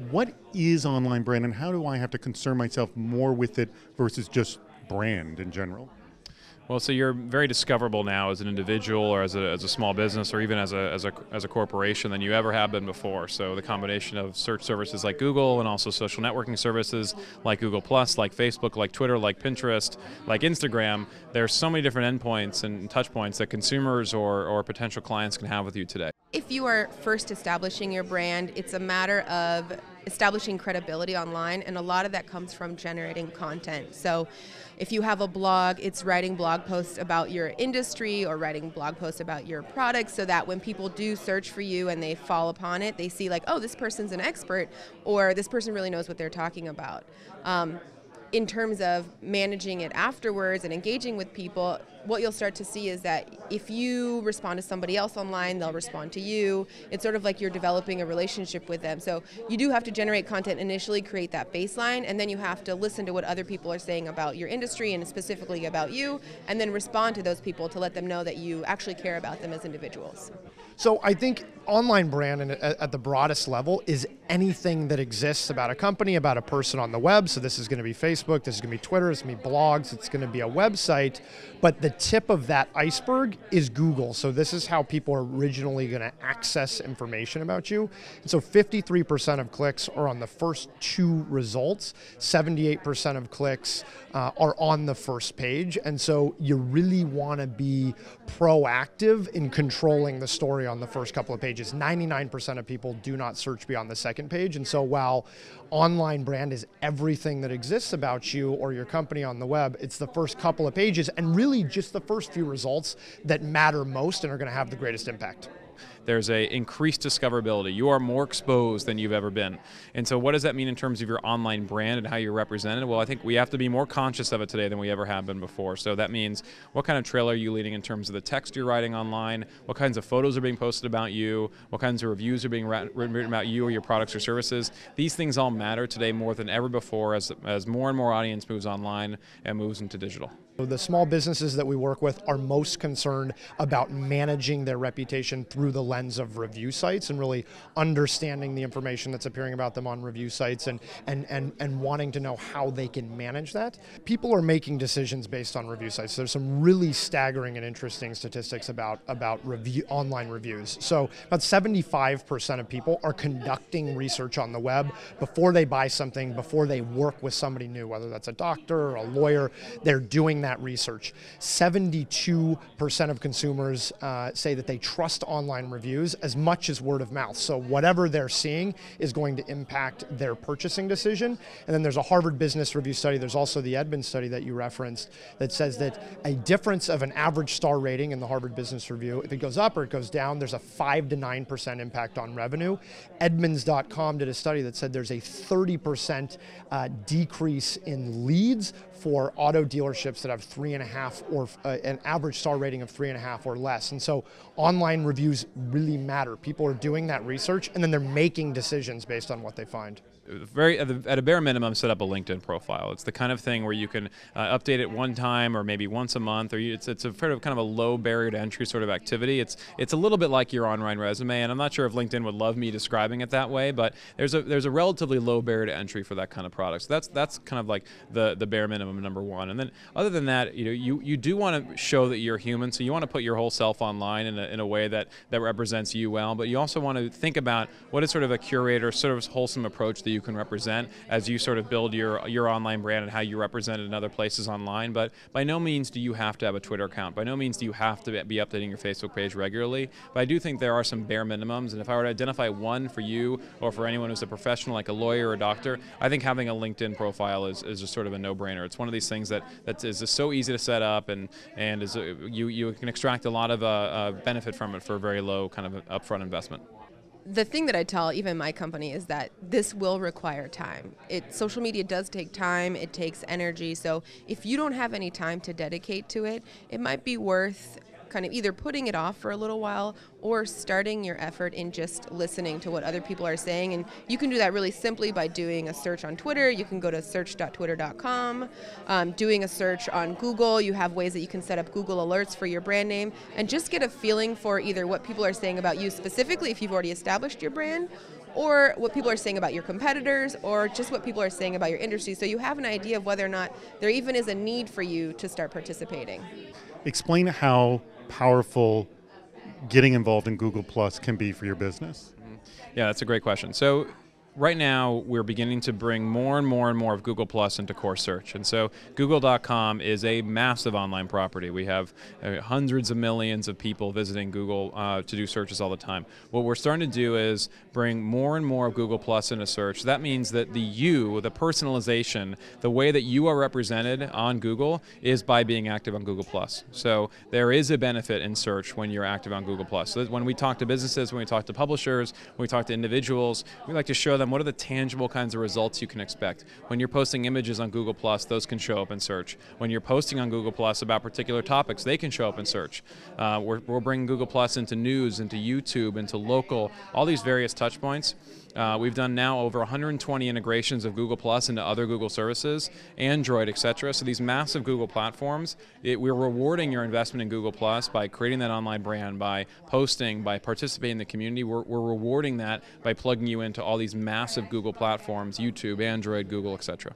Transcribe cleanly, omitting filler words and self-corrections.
What is online brand and how do I have to concern myself more with it versus just brand in general? Well, so you're very discoverable now as an individual or as a small business or even as a corporation than you ever have been before. So the combination of search services like Google and also social networking services like Google+, like Facebook, like Twitter, like Pinterest, like Instagram, there's so many different endpoints and touch points that consumers or potential clients can have with you today. If you are first establishing your brand, it's a matter of establishing credibility online, and a lot of that comes from generating content. So if you have a blog, it's writing blog posts about your industry or writing blog posts about your product so that when people do search for you and they fall upon it, they see like, oh, this person's an expert, or this person really knows what they're talking about. In terms of managing it afterwards and engaging with people, what you'll start to see is that if you respond to somebody else online, they'll respond to you. It's sort of like you're developing a relationship with them. So you do have to generate content initially, create that baseline, and then you have to listen to what other people are saying about your industry and specifically about you, and then respond to those people to let them know that you actually care about them as individuals. So I think online brand at the broadest level is anything that exists about a company, about a person on the web. So this is going to be Facebook, this is going to be Twitter, it's going to be blogs, it's going to be a website. But the tip of that iceberg is Google. So this is how people are originally going to access information about you. And so 53% of clicks are on the first two results. 78% of clicks are on the first page. And so you really want to be proactive in controlling the story on the first couple of pages. 99% of people do not search beyond the second page. And so while online brand is everything that exists about you or your company on the web, it's the first couple of pages and really just the first few results that matter most and are going to have the greatest impact. There's a increased discoverability. You are more exposed than you've ever been. And so what does that mean in terms of your online brand and how you're represented? Well, I think we have to be more conscious of it today than we ever have been before. So that means what kind of trail are you leading in terms of the text you're writing online? What kinds of photos are being posted about you? What kinds of reviews are being written about you or your products or services? These things all matter today more than ever before as more and more audience moves online and moves into digital. The small businesses that we work with are most concerned about managing their reputation through the lens of review sites and really understanding the information that's appearing about them on review sites and wanting to know how they can manage that. People are making decisions based on review sites. There's some really staggering and interesting statistics about online reviews. So about 75% of people are conducting research on the web before they buy something, before they work with somebody new, whether that's a doctor or a lawyer. They're doing that research. 72% of consumers say that they trust online reviews as much as word of mouth. So whatever they're seeing is going to impact their purchasing decision. And then there's a Harvard Business Review study. There's also the Edmunds study that you referenced that says that a difference of an average star rating in the Harvard Business Review, if it goes up or it goes down, there's a 5 to 9% impact on revenue. Edmunds.com did a study that said there's a 30% decrease in leads for auto dealerships that have 3.5 or an average star rating of 3.5 or less. And so online reviews really matter. People are doing that research and then they're making decisions based on what they find. At a bare minimum, set up a LinkedIn profile. It's the kind of thing where you can update it one time or maybe once a month, or it's a kind of a low barrier to entry sort of activity. It's a little bit like your online resume, and I'm not sure if LinkedIn would love me describing it that way, but there's a relatively low barrier to entry for that kind of product. So that's kind of like the bare minimum, number one. And then other than that, you do want to show that you're human, so you want to put your whole self online in a way that represents you well, but you also want to think about what is sort of a curator, sort of wholesome approach that you can represent as you sort of build your online brand and how you represent it in other places online. But by no means do you have to have a Twitter account. By no means do you have to be updating your Facebook page regularly. But I do think there are some bare minimums, and if I were to identify one for you or for anyone who's a professional like a lawyer or a doctor, I think having a LinkedIn profile is just sort of a no-brainer. It's one of these things that is just so easy to set up and is you can extract a lot of benefit from it for a very low kind of upfront investment. The thing that I tell even my company is that this will require time. Social media does take time, it takes energy, so if you don't have any time to dedicate to it, it might be worth kind of either putting it off for a little while or starting your effort in just listening to what other people are saying. And you can do that really simply by doing a search on Twitter. You can go to search.twitter.com. Doing a search on Google, you have ways that you can set up Google alerts for your brand name and just get a feeling for either what people are saying about you specifically if you've already established your brand, or what people are saying about your competitors, or just what people are saying about your industry, so you have an idea of whether or not there even is a need for you to start participating. Explain how powerful getting involved in Google Plus can be for your business. Yeah, that's a great question. So right now, we're beginning to bring more and more and more of Google Plus into core search. And so Google.com is a massive online property. We have hundreds of millions of people visiting Google to do searches all the time. What we're starting to do is bring more and more of Google Plus into search. That means that the personalization, the way that you are represented on Google is by being active on Google Plus. So there is a benefit in search when you're active on Google Plus. So when we talk to businesses, when we talk to publishers, when we talk to individuals, we like to show them what are the tangible kinds of results you can expect. When you're posting images on Google Plus, those can show up in search. When you're posting on Google Plus about particular topics, they can show up in search. We're bringing Google Plus into news, into YouTube, into local, all these various touch points. We've done now over 120 integrations of Google Plus into other Google services, Android, etc. So these massive Google platforms, we're rewarding your investment in Google Plus by creating that online brand, by posting, by participating in the community. We're rewarding that by plugging you into all these massive Google platforms, YouTube, Android, Google, etc.